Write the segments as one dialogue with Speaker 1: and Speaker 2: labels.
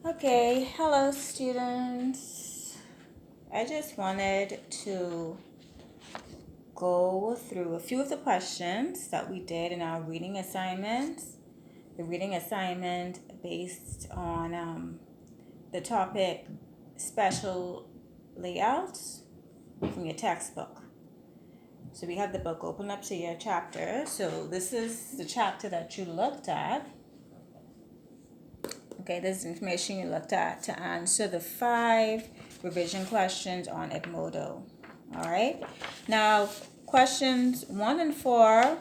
Speaker 1: Okay, hello students. I just wanted to go through a few of the questions that we did in our reading assignments. The reading assignment based on the topic special layouts from your textbook. So we have the book open up to your chapter. So this is the chapter that you looked at. Okay, this is information you looked at to answer the 5 revision questions on Edmodo. All right. Now, questions 1 and 4,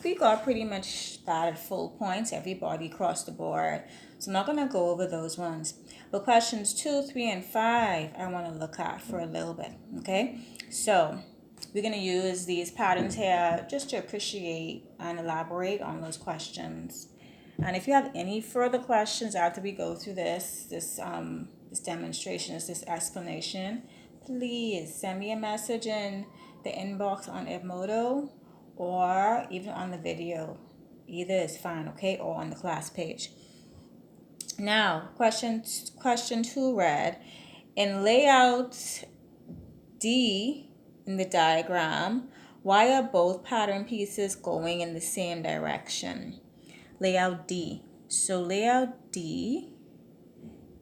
Speaker 1: we got pretty much that at full points. Everybody across the board. So I'm not going to go over those ones. But questions 2, 3, and 5, I want to look at for a little bit. Okay. So we're going to use these patterns here just to appreciate and elaborate on those questions. And if you have any further questions after we go through this demonstration, this explanation, please send me a message in the inbox on Edmodo or even on the video. Either is fine, okay, or on the class page. Now, question 2 read, in layout D in the diagram, why are both pattern pieces going in the same direction? Layout D. So layout D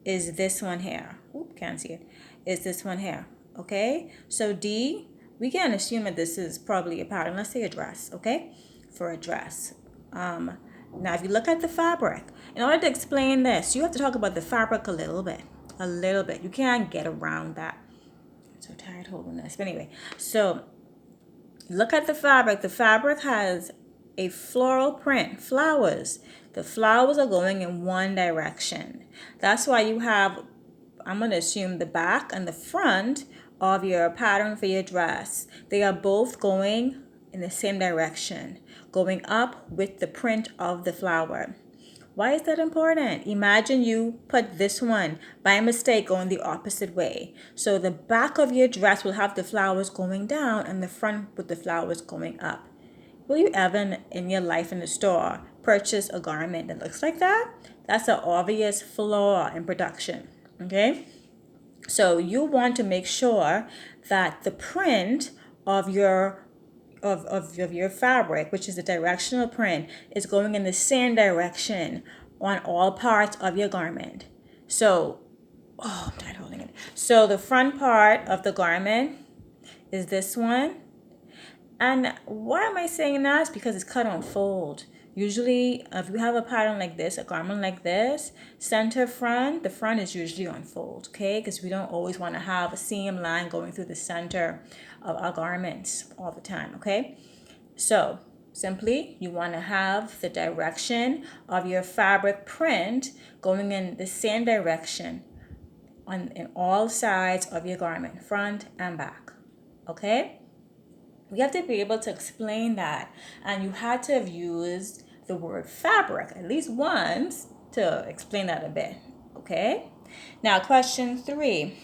Speaker 1: is this one here. Oop, can't see it. Is this one here. Okay? So D, we can assume that this is probably a pattern. Let's say a dress, okay? For a dress. Now, if you look at the fabric, in order to explain this, you have to talk about the fabric a little bit. A little bit. You can't get around that. I'm so tired holding this. But anyway, so look at the fabric. The fabric has a floral print, flowers. The flowers are going in one direction. That's why you have, I'm going to assume the back and the front of your pattern for your dress. They are both going in the same direction, going up with the print of the flower. Why is that important? Imagine you put this one by mistake going the opposite way. So the back of your dress will have the flowers going down and the front with the flowers going up. Will you ever in your life in the store purchase a garment that looks like that? That's an obvious flaw in production, okay? So you want to make sure that the print of your fabric, which is the directional print, is going in the same direction on all parts of your garment. So, I'm tired holding it. So the front part of the garment is this one. And why am I saying that? It's because it's cut on fold. Usually, if you have a pattern like this, a garment like this, center front, the front is usually on fold, okay? Because we don't always want to have a seam line going through the center of our garments all the time, okay? So, simply, you want to have the direction of your fabric print going in the same direction in all sides of your garment, front and back, okay? You have to be able to explain that, and you had to have used the word fabric at least once to explain that a bit, okay? Now, question 3.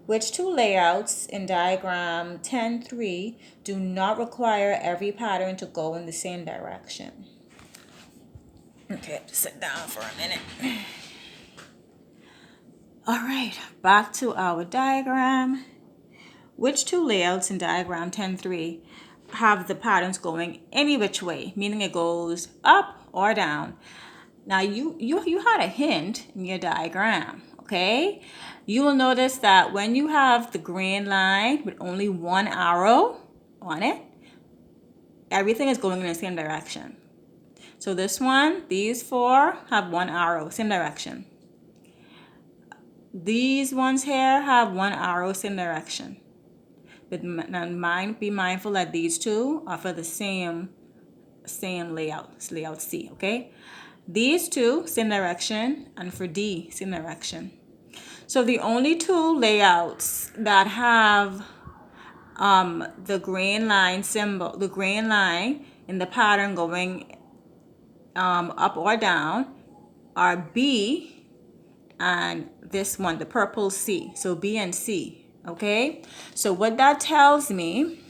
Speaker 1: Which 2 layouts in diagram 10.3 do not require every pattern to go in the same direction? Okay, I have to sit down for a minute. All right, back to our diagram. Which 2 layouts in diagram 10.3 have the patterns going any which way, meaning it goes up or down? Now, you had a hint in your diagram, okay? You will notice that when you have the green line with only one arrow on it, everything is going in the same direction. So this one, these 4 have one arrow, same direction. These ones here have one arrow, same direction. But be mindful that these 2 are for the same layout. It's layout C, okay? These 2, same direction, and for D, same direction. So the only 2 layouts that have the green line symbol, the green line in the pattern going up or down are B and this one, the purple C. So B and C. Okay, so what that tells me,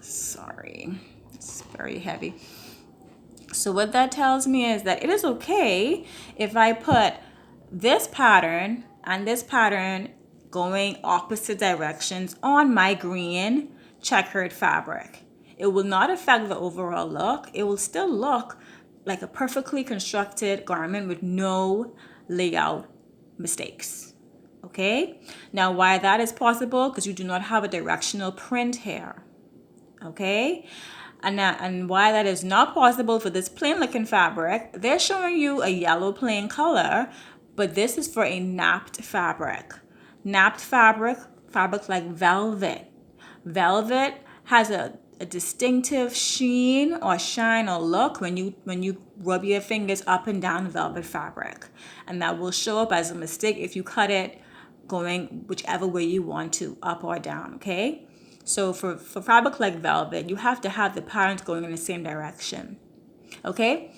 Speaker 1: sorry, it's very heavy. So what that tells me is that it is okay if I put this pattern and this pattern going opposite directions on my green checkered fabric. It will not affect the overall look. It will still look like a perfectly constructed garment with no layout mistakes. Okay? Now, why that is possible? Because you do not have a directional print here. Okay? And why that is not possible for this plain looking fabric, they're showing you a yellow plain color, but this is for a napped fabric. Napped fabric like velvet. Velvet has a distinctive sheen or shine or look when you rub your fingers up and down velvet fabric. And that will show up as a mistake if you cut it going whichever way you want to, up or down, okay? So for fabric like velvet, you have to have the patterns going in the same direction, okay?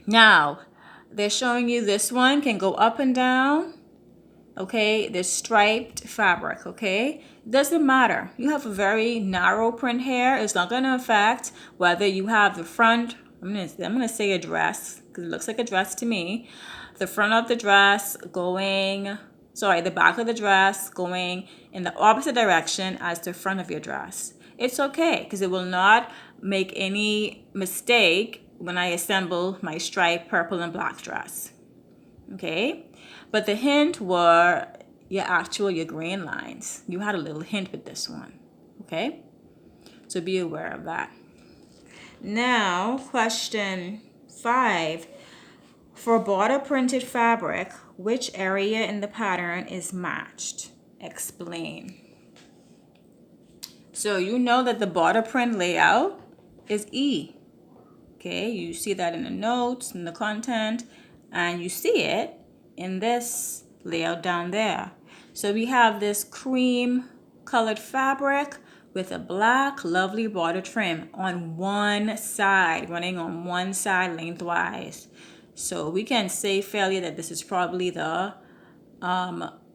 Speaker 1: Now, they're showing you this one can go up and down, okay? This striped fabric, okay? Doesn't matter. You have a very narrow print here. It's not going to affect whether you have the front, I'm gonna say a dress, because it looks like a dress to me. The front of the dress going, the back of the dress going in the opposite direction as the front of your dress. It's okay, because it will not make any mistake when I assemble my striped purple and black dress. Okay? But the hint were your grain lines. You had a little hint with this one. Okay? So be aware of that. Now, question 5. For border printed fabric, which area in the pattern is matched? Explain. So you know that the border print layout is E. Okay, you see that in the notes, in the content, and you see it in this layout down there. So we have this cream colored fabric with a black lovely border trim on one side, running on one side lengthwise. So we can say fairly that this is probably the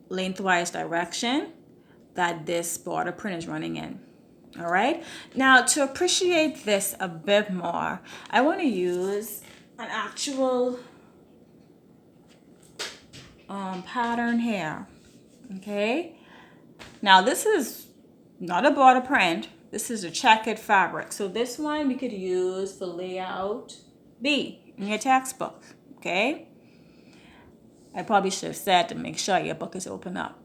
Speaker 1: lengthwise direction that this border print is running in. All right. Now, to appreciate this a bit more, I want to use an actual pattern here. Okay. Now, this is not a border print. This is a checkered fabric. So this one we could use for layout B in your textbook. Okay. I probably should have said to make sure your book is open up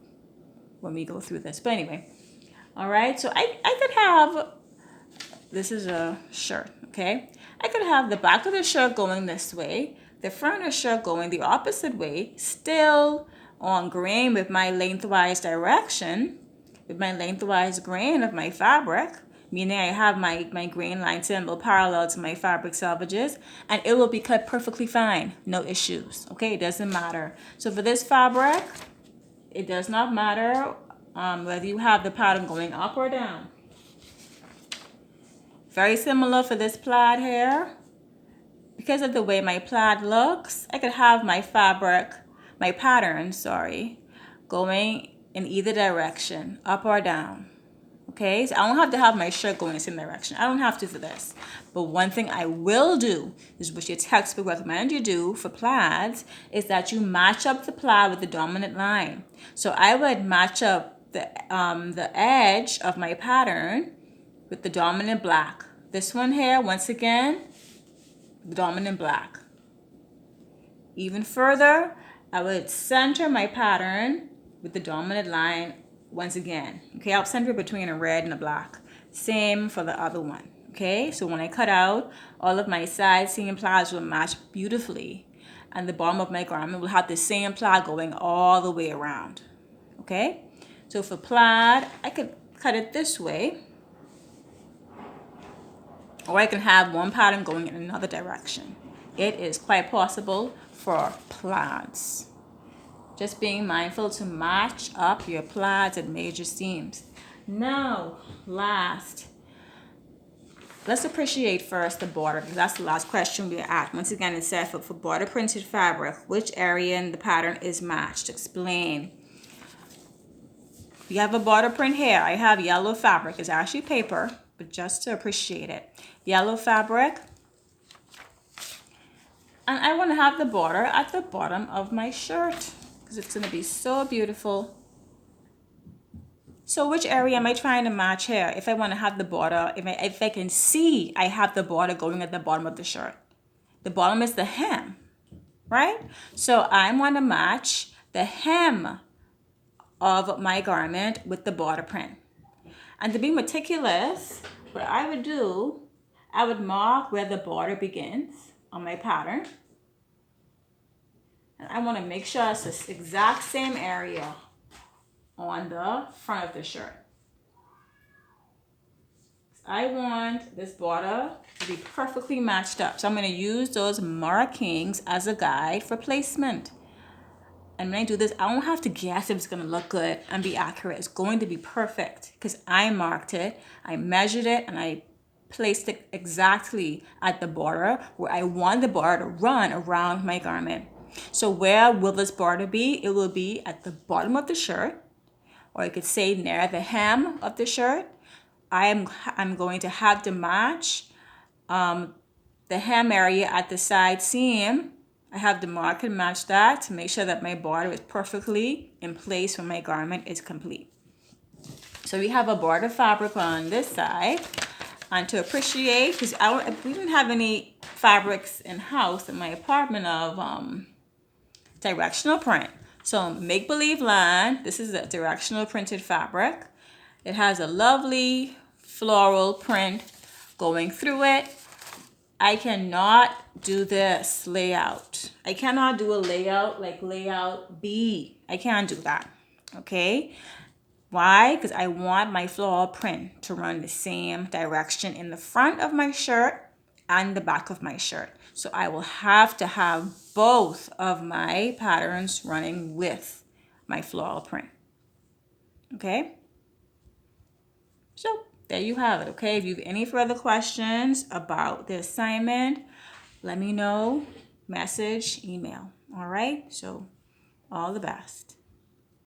Speaker 1: when we go through this. But anyway. All right, so I could have, this is a shirt, okay? I could have the back of the shirt going this way, the front of the shirt going the opposite way, still on grain with my lengthwise direction, with my lengthwise grain of my fabric, meaning I have my grain line symbol parallel to my fabric selvages, and it will be cut perfectly fine, no issues, okay? It doesn't matter. So for this fabric, it does not matter whether you have the pattern going up or down. Very similar for this plaid here. Because of the way my plaid looks, I could have my pattern, going in either direction, up or down. Okay, so I don't have to have my shirt going in the same direction. I don't have to for this. But one thing I will do is what your textbook recommends you do for plaids is that you match up the plaid with the dominant line. So I would match up the edge of my pattern with the dominant black. This one here, once again, the dominant black. Even further, I would center my pattern with the dominant line once again. Okay, I'll center it between a red and a black. Same for the other one. Okay, so when I cut out, all of my side seam plaids will match beautifully. And the bottom of my garment will have the same plaid going all the way around. Okay, so for plaid, I could cut it this way. Or I can have one pattern going in another direction. It is quite possible for plaids. Just being mindful to match up your plaids and major seams. Now, last, let's appreciate first the border, because that's the last question we're at. Once again, it said for border printed fabric, which area in the pattern is matched? Explain. You have a border print here. I have yellow fabric. It's actually paper, but just to appreciate it. Yellow fabric. And I want to have the border at the bottom of my shirt because it's going to be so beautiful. So which area am I trying to match here? If I want to have the border, if I can see I have the border going at the bottom of the shirt. The bottom is the hem, right? So I want to match the hem of my garment with the border print. And to be meticulous, what I would do, I would mark where the border begins on my pattern. And I want to make sure it's the exact same area on the front of the shirt. I want this border to be perfectly matched up. So I'm going to use those markings as a guide for placement. And when I do this, I don't have to guess if it's going to look good and be accurate. It's going to be perfect because I marked it, I measured it, and I placed it exactly at the border where I want the border to run around my garment. So where will this border be? It will be at the bottom of the shirt, or you could say near the hem of the shirt. I'm going to have to match the hem area at the side seam. I have to mark and match that to make sure that my border is perfectly in place when my garment is complete. So we have a border fabric on this side. And to appreciate, because we didn't have any fabrics in house in my apartment of directional print. So Make Believe Land, this is a directional printed fabric. It has a lovely floral print going through it. I cannot do this layout. I cannot do a layout like layout B. I can't do that, okay? Why? Because I want my floral print to run the same direction in the front of my shirt and the back of my shirt. So I will have to have both of my patterns running with my floral print, okay? So there you have it, okay? If you have any further questions about the assignment, let me know, message, email, all right? So all the best.